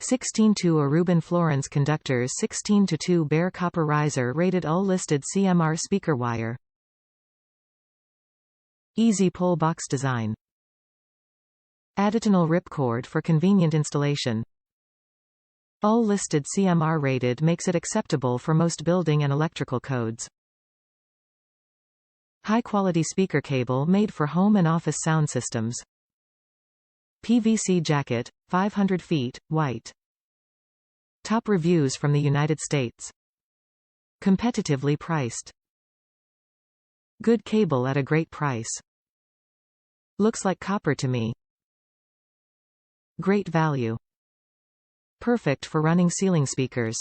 16:2 Aruban Florence Conductors 16:2 Bare copper riser rated all listed CMR speaker wire. Easy pole box design. Additinal ripcord for convenient installation. All listed CMR rated makes it acceptable for most building and electrical codes. High-quality speaker cable made for home and office sound systems. PVC Jacket, 500 feet, white. Top reviews from the United States. Competitively priced. Good cable at a great price. Looks like copper to me. Great value. Perfect for running ceiling speakers.